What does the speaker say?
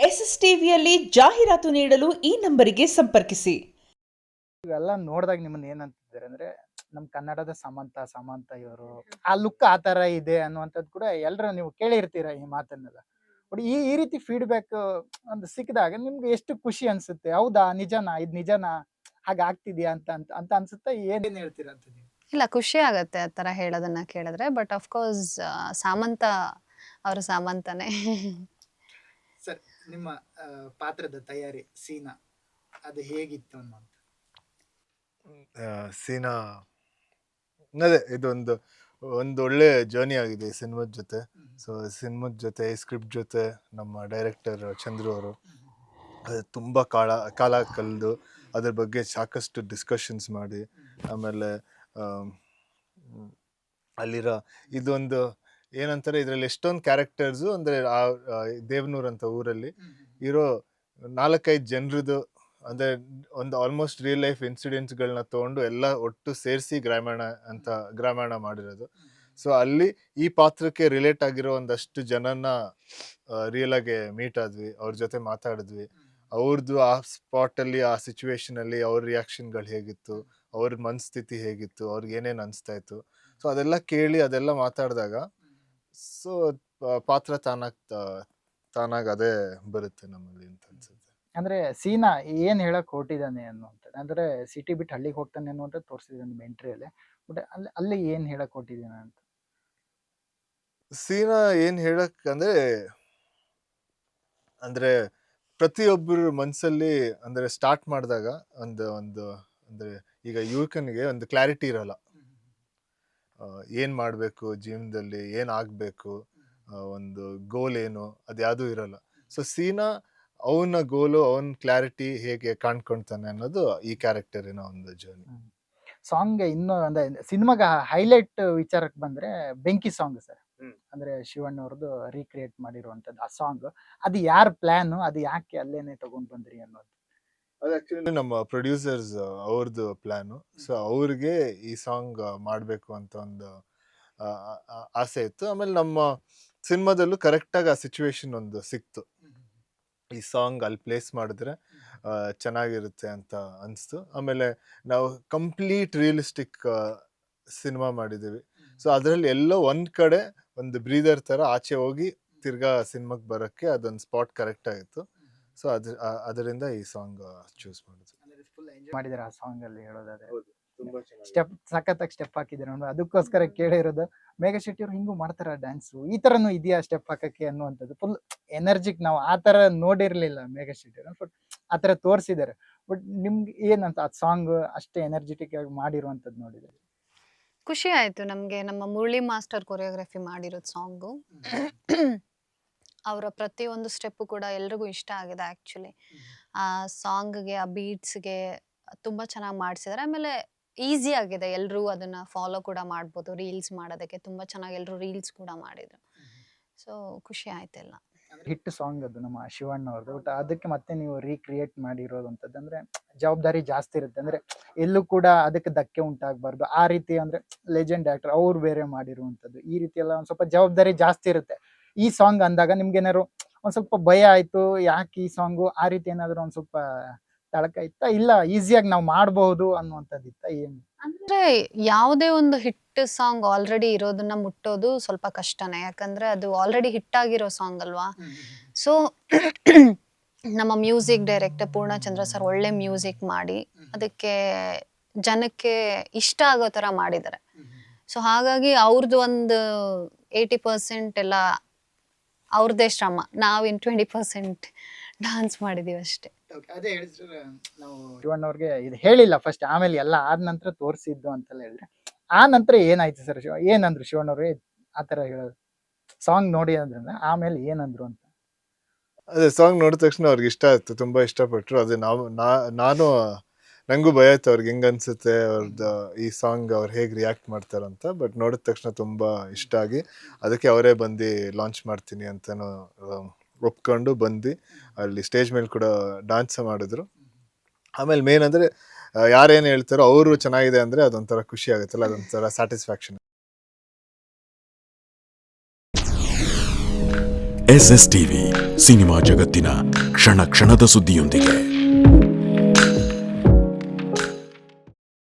S S ಟಿವಿಯಲ್ಲಿ ಜಾಹೀರಾತು ನೀಡಲು ಈ ನಂಬರಿಗೆ ಸಂಪರ್ಕಿಸಿ. ಇವೆಲ್ಲ ನೋಡಿದಾಗ ನಿಮ್ಮನ್ನ ಏನಂತಿದ್ದಾರೆ ಅಂದ್ರೆ ನಮ್ ಕನ್ನಡದ ಸಮಂತ ಇವರು ಆ ಲುಕ್ ಆ ತರ ಇದೆ ಅನ್ನುವಂಥದ್ದು ಕೂಡ ಎಲ್ಲರೂ ನೀವು ಕೇಳಿರ್ತೀರ ಈ ಮಾತನ್ನೆಲ್ಲ. ಬಟ್ ಈ ರೀತಿ ಫೀಡ್ಬ್ಯಾಕ್ ಒಂದು ಸಿಕ್ಕಿದಾಗ ನಿಮ್ಗೆ ಎಷ್ಟು ಖುಷಿ ಅನ್ಸುತ್ತೆ? ಹೌದಾ, ನಿಜನಾ, ಇದು ನಿಜನಾ, ಹಾಗಾಗ್ತಿದ್ಯಾ ಅಂತ ಅಂತ ಅಂತ ಅನ್ಸುತ್ತೆ? ಏನೇನ್ ಹೇಳ್ತೀರಾ ಅಂತ ನೀವು? ಇಲ್ಲ, ಖುಷಿ ಆಗತ್ತೆ ಆ ಥರ ಹೇಳೋದನ್ನ ಕೇಳಿದ್ರೆ. ಬಟ್ ಅಫ್ಕೋರ್ಸ್ ಸಾಮಂತ ಅವರು ಸಾಮಂತನೇ. ಸರ್, ನಿಮ್ಮ ಪಾತ್ರದ ತಯಾರಿ ಸೀನಾ ಅದು ಹೇಗಿತ್ತು ಅನ್ನೋದು? ಸೀನಾ ಅದೇ ಇದೊಂದು ಒಳ್ಳೆ ಜರ್ನಿ ಆಗಿದೆ ಈ ಸಿನಿಮಾದ ಜೊತೆ. ಸೊ ಸಿನಿಮಾದ ಜೊತೆ, ಸ್ಕ್ರಿಪ್ಟ್ ಜೊತೆ ನಮ್ಮ ಡೈರೆಕ್ಟರ್ ಚಂದ್ರು ಅವರು ತುಂಬ ಕಾಲ ಕಳೆದು ಅದ್ರ ಬಗ್ಗೆ ಸಾಕಷ್ಟು ಡಿಸ್ಕಷನ್ಸ್ ಮಾಡಿ, ಆಮೇಲೆ ಅಲ್ಲಿರೋ ಇದೊಂದು ಏನಂತಾರೆ, ಇದರಲ್ಲಿ ಎಷ್ಟೊಂದು ಕ್ಯಾರೆಕ್ಟರ್ಸು ಅಂದರೆ ದೇವನೂರ್ ಅಂತ ಊರಲ್ಲಿ ಇರೋ 4-5 ಜನರದು ಅಂದರೆ ಒಂದು ಆಲ್ಮೋಸ್ಟ್ ರಿಯಲ್ ಲೈಫ್ ಇನ್ಸಿಡೆಂಟ್ಸ್ಗಳನ್ನ ತೊಗೊಂಡು ಎಲ್ಲ ಒಟ್ಟು ಸೇರಿಸಿ ಗ್ರಾಮಾಯಣ ಮಾಡಿರೋದು. ಸೊ ಅಲ್ಲಿ ಈ ಪಾತ್ರಕ್ಕೆ ರಿಲೇಟ್ ಆಗಿರೋ ಒಂದಷ್ಟು ಜನನ ರಿಯಲ್ ಆಗಿ ಮೀಟ್ ಆದ್ವಿ, ಅವ್ರ ಜೊತೆ ಮಾತಾಡಿದ್ವಿ. ಅವ್ರದ್ದು ಆ ಸ್ಪಾಟಲ್ಲಿ, ಆ ಸಿಚುವೇಶನಲ್ಲಿ ಅವ್ರ ರಿಯಾಕ್ಷನ್ಗಳು ಹೇಗಿತ್ತು, ಅವ್ರ ಮನಸ್ಥಿತಿ ಹೇಗಿತ್ತು, ಅವ್ರಿಗೆ ಏನೇನು ಅನಿಸ್ತಾ ಇತ್ತು, ಸೊ ಅದೆಲ್ಲ ಕೇಳಿ ಅದೆಲ್ಲ ಮಾತಾಡಿದಾಗ ಸೊ ಪಾತ್ರ ತಾನಾಗ ಅದೇ ಬರುತ್ತೆ ನಮ್ಮಲ್ಲಿ ಅಂತ ಅನ್ಸುತ್ತೆ. ಅಂದ್ರೆ ಸೀನಾ ಏನ್ ಹೇಳಕ್ ಹೊರಟಿದ್ದಾನೆ ಅನ್ನುವಂಥದ್ದು, ಅಂದ್ರೆ ಸಿಟಿ ಬಿಟ್ಟು ಹಳ್ಳಿಗೆ ಹೋಗ್ತಾನೆ ಅನ್ನುವಂಥದ್ದು ತೋರಿಸಿದ್ರೆ ನಿಮ್ಮ ಎಂಟ್ರಿಯಲ್ಲಿ. ಬಟ್ ಅಲ್ಲಿ ಏನ್ ಹೇಳಕ್ ಹೊರಟಿದ್ದಾನೆ ಅಂತ? ಸೀನಾ ಏನ್ ಹೇಳಕ್ ಅಂದ್ರೆ ಪ್ರತಿಯೊಬ್ಬರ ಮನ್ಸಲ್ಲಿ ಅಂದ್ರೆ ಸ್ಟಾರ್ಟ್ ಮಾಡಿದಾಗ ಒಂದು ಅಂದ್ರೆ ಈಗ ಯುವಕನಿಗೆ ಒಂದು ಕ್ಲಾರಿಟಿ ಇರಲ್ಲ, ಏನ್ ಮಾಡ್ಬೇಕು ಜೀವನದಲ್ಲಿ, ಏನ್ ಆಗ್ಬೇಕು, ಒಂದು ಗೋಲ್ ಏನು, ಅದ್ಯಾವುದೂ ಇರಲ್ಲ. ಸೊ ಸೀನಾ ಅವನ ಗೋಲು, ಅವನ ಕ್ಲಾರಿಟಿ ಹೇಗೆ ಕಾಣ್ಕೊಳ್ತಾನೆ ಅನ್ನೋದು ಈ ಕ್ಯಾರೆಕ್ಟರಿನ ಒಂದು ಜರ್ನಿ. ಸಾಂಗ್ ಇನ್ನು ಅಂದ್ರೆ ಸಿನಿಮಾಗ ಹೈಲೈಟ್ ವಿಚಾರಕ್ಕೆ ಬಂದ್ರೆ ಬೆಂಕಿ ಸಾಂಗ್ ಸರ್. ಅಂದ್ರೆ ಶಿವಣ್ಣ ಅವ್ರದ್ದು ರೀಕ್ರಿಯೇಟ್ ಮಾಡಿರುವಂತದ್ದು ಆ ಸಾಂಗ್. ಅದು ಯಾರ ಪ್ಲಾನ್, ಅದು ಯಾಕೆ ಅಲ್ಲೇನೆ ತಗೊಂಡ್ ಬಂದ್ರಿ ಅನ್ನೋದು? ಅದು ಆಕ್ಚುಲಿ ನಮ್ಮ ಪ್ರೊಡ್ಯೂಸರ್ಸ್ ಅವ್ರದ್ದು ಪ್ಲಾನು. ಸೊ ಅವ್ರಿಗೆ ಈ ಸಾಂಗ್ ಮಾಡಬೇಕು ಅಂತ ಒಂದು ಆಸೆ ಇತ್ತು. ಆಮೇಲೆ ನಮ್ಮ ಸಿನಿಮಾದಲ್ಲೂ ಕರೆಕ್ಟಾಗಿ ಆ ಸಿಚುವೇಶನ್ ಒಂದು ಸಿಕ್ತು, ಈ ಸಾಂಗ್ ಅಲ್ಲಿ ಪ್ಲೇಸ್ ಮಾಡಿದ್ರೆ ಚೆನ್ನಾಗಿರುತ್ತೆ ಅಂತ ಅನಿಸ್ತು. ಆಮೇಲೆ ನಾವು ಕಂಪ್ಲೀಟ್ ರಿಯಲಿಸ್ಟಿಕ್ ಸಿನಿಮಾ ಮಾಡಿದ್ದೀವಿ. ಸೊ ಅದರಲ್ಲಿ ಎಲ್ಲೋ ಒಂದು ಕಡೆ ಒಂದು ಬ್ರೀದರ್ ಥರ ಆಚೆ ಹೋಗಿ ತಿರ್ಗಾ ಸಿನಿಮಾಗೆ ಬರೋಕ್ಕೆ ಅದೊಂದು ಸ್ಪಾಟ್ ಕರೆಕ್ಟ್ ಆಗಿತ್ತು. ಸೊ ಅದರಿಂದ ಈ ಸಾಂಗ್ ಚೂಸ್ ಮಾಡಿದ್ವಿ. ಮಾಡಿದಾರೆ ಆ ಸಾಂಗ್ ಅಲ್ಲಿ ಹೇಳೋದಾದ್ರೆ ಸ್ಟೆಪ್ ಸಖತ್ತಾಗಿ ಸ್ಟೆಪ್ ಹಾಕಿದಾರೆ. ಅದಕ್ಕೋಸ್ಕರ ಕೇಳಿರೋದು ಮೇಘ ಶೆಟ್ಟಿ ಅವ್ರು ಹಿಂಗೂ ಮಾಡ್ತಾರ ಡ್ಯಾನ್ಸ್, ಈ ತರನು ಇದೆಯಾ ಸ್ಟೆಪ್ ಹಾಕಕ್ಕೆ ಅನ್ನುವಂಥದ್ದು. Full energetic. ನಾವು ಆ ತರ ನೋಡಿರ್ಲಿಲ್ಲ ಮೇಘ ಶೆಟ್ಟಿ ಅವ್ರು, ಬಟ್ ಆ ತರ ತೋರಿಸಿದ್ದಾರೆ. ಬಟ್ ನಿಮ್ಗೆ ಏನಂತ ಆ ಸಾಂಗ್ ಅಷ್ಟೇ ಎನರ್ಜೆಟಿಕ್ ಆಗಿ ಮಾಡಿರುವಂತದ್ದು ನೋಡಿದ್ರೆ? ಖುಷಿ ಆಯ್ತು ನಮ್ಗೆ. ನಮ್ಮ ಮುರಳಿ ಮಾಸ್ಟರ್ ಕೊರಿಯೋಗ್ರಫಿ ಮಾಡಿರೋದು ಸಾಂಗು. ಅವರ ಪ್ರತಿಯೊಂದು ಸ್ಟೆಪ್ಪು ಕೂಡ ಎಲ್ರಿಗೂ ಇಷ್ಟ ಆಗಿದೆ ಆ್ಯಕ್ಚುಲಿ. ಆ ಸಾಂಗ್ಗೆ, ಆ ಬೀಟ್ಸ್ಗೆ ತುಂಬ ಚೆನ್ನಾಗಿ ಮಾಡಿಸಿದ್ದಾರೆ. ಆಮೇಲೆ ಈಸಿ ಆಗಿದೆ, ಎಲ್ಲರೂ ಅದನ್ನ ಫಾಲೋ ಕೂಡ ಮಾಡ್ಬೋದು. ರೀಲ್ಸ್ ಮಾಡೋದಕ್ಕೆ ತುಂಬ ಚೆನ್ನಾಗಿ ಎಲ್ಲರೂ ರೀಲ್ಸ್ ಕೂಡ ಮಾಡಿದ್ರು. ಸೊ ಖುಷಿ ಆಯ್ತೆಲ್ಲ. ಹಿಟ್ ಸಾಂಗ್ ಅದು ನಮ್ಮ ಶಿವಣ್ಣ ಅವ್ರದ್ದು. ಬಟ್ ಅದಕ್ಕೆ ಮತ್ತೆ ನೀವು ರೀಕ್ರಿಯೇಟ್ ಮಾಡಿರೋದಂಥದ್ದು ಅಂದ್ರೆ ಜವಾಬ್ದಾರಿ ಜಾಸ್ತಿ ಇರುತ್ತೆ. ಅಂದ್ರೆ ಎಲ್ಲೂ ಕೂಡ ಅದಕ್ಕೆ ಧಕ್ಕೆ ಉಂಟಾಗಬಾರ್ದು ಆ ರೀತಿ. ಅಂದ್ರೆ ಲೆಜೆಂಡ್ ಆಕ್ಟರ್ ಅವ್ರು ಬೇರೆ ಮಾಡಿರುವಂಥದ್ದು, ಈ ರೀತಿ ಎಲ್ಲ ಒಂದ್ ಸ್ವಲ್ಪ ಜವಾಬ್ದಾರಿ ಜಾಸ್ತಿ ಇರುತ್ತೆ. ಈ ಸಾಂಗ್ ಅಂದಾಗ ನಿಮ್ಗೆ ಏನಾದ್ರು ಒಂದ್ ಸ್ವಲ್ಪ ಭಯ ಆಯ್ತು, ಯಾಕೆ ಈ ಸಾಂಗು, ಆ ರೀತಿ ಏನಾದ್ರು ಒಂದ್ ಸ್ವಲ್ಪ ತಳಕ ಇತ್ತ, ಇಲ್ಲ ಈಸಿಯಾಗಿ ನಾವು ಮಾಡಬಹುದು ಅನ್ನುವಂಥದ್ದು ಇತ್ತ? ಏನು ಅಂದ್ರೆ ಯಾವುದೇ ಒಂದು ಹಿಟ್ ಸಾಂಗ್ ಆಲ್ರೆಡಿ ಇರೋದನ್ನ ಮುಟ್ಟೋದು ಸ್ವಲ್ಪ ಕಷ್ಟನೇ, ಯಾಕಂದ್ರೆ ಅದು ಆಲ್ರೆಡಿ ಹಿಟ್ ಆಗಿರೋ ಸಾಂಗ್ ಅಲ್ವಾ. ಸೊ ನಮ್ಮ ಮ್ಯೂಸಿಕ್ ಡೈರೆಕ್ಟರ್ ಪೂರ್ಣಚಂದ್ರ ಸರ್ ಒಳ್ಳೆ ಮ್ಯೂಸಿಕ್ ಮಾಡಿ ಅದಕ್ಕೆ ಜನಕ್ಕೆ ಇಷ್ಟ ಆಗೋ ತರ ಮಾಡಿದ್ದಾರೆ. ಸೊ ಹಾಗಾಗಿ ಅವ್ರದ್ದು ಒಂದು 80% ಎಲ್ಲ ಅವ್ರದ್ದೇ ಶ್ರಮ, ನಾವಿನ್ 20% ಡಾನ್ಸ್ ಮಾಡಿದೀವಿ ಅಷ್ಟೇ. ಅದೇ ಹೇಳಿದ್ರೆ ನಾವು ಶಿವಣ್ಣ ಅವ್ರಿಗೆ ಇದು ಹೇಳಿಲ್ಲ ಫಸ್ಟ್, ಆಮೇಲೆ ಎಲ್ಲ ಆದ ನಂತರ ತೋರಿಸಿದ್ದು ಅಂತೆಲ್ಲ ಹೇಳಿದ್ರೆ, ಆ ನಂತರ ಏನಾಯ್ತು ಸರ್? ಏನಂದ್ರು ಶಿವಣ್ಣ ಅವ್ರಿಗೆ ಆತರ ಹೇಳೋದು ಸಾಂಗ್ ನೋಡಿ ಅಂದ್ರಲ್ಲ, ಆಮೇಲೆ ಏನಂದ್ರು ಅಂತ? ಅದೇ ಸಾಂಗ್ ನೋಡಿದ ತಕ್ಷಣ ಅವ್ರಿಗೆ ಇಷ್ಟ ಆಯ್ತು, ತುಂಬಾ ಇಷ್ಟಪಟ್ರು. ಅದೇ ನಾನು ನಂಗೂ ಭಯ ಆಯ್ತು ಅವ್ರಿಗೆ ಹೆಂಗ್ ಅನ್ಸುತ್ತೆ, ಅವ್ರದ್ದು ಈ ಸಾಂಗ್ ಅವ್ರು ಹೇಗೆ ರಿಯಾಕ್ಟ್ ಮಾಡ್ತಾರಂತ. ಬಟ್ ನೋಡಿದ ತಕ್ಷಣ ತುಂಬಾ ಇಷ್ಟ ಆಗಿ ಅದಕ್ಕೆ ಅವರೇ ಬಂದು ಲಾಂಚ್ ಮಾಡ್ತೀನಿ ಅಂತನೂ ಒಪ್ಕೊಂಡು ಬಂದು ಅಲ್ಲಿ ಸ್ಟೇಜ್ ಮೇಲೆ ಕೂಡ ಡಾನ್ಸ್ ಮಾಡಿದ್ರು. ಆಮೇಲೆ ಮೇನ್ ಅಂದರೆ ಯಾರೇನು ಹೇಳ್ತಾರೋ ಅವರು ಚೆನ್ನಾಗಿದೆ ಅಂದರೆ ಅದೊಂಥರ ಖುಷಿ ಆಗುತ್ತಲ್ಲ, ಅದೊಂಥರ ಸ್ಯಾಟಿಸ್ಫ್ಯಾಕ್ಷನ್. SS ಟಿವಿ ಸಿನಿಮಾ ಜಗತ್ತಿನ ಕ್ಷಣ ಕ್ಷಣದ ಸುದ್ದಿಯೊಂದಿಗೆ.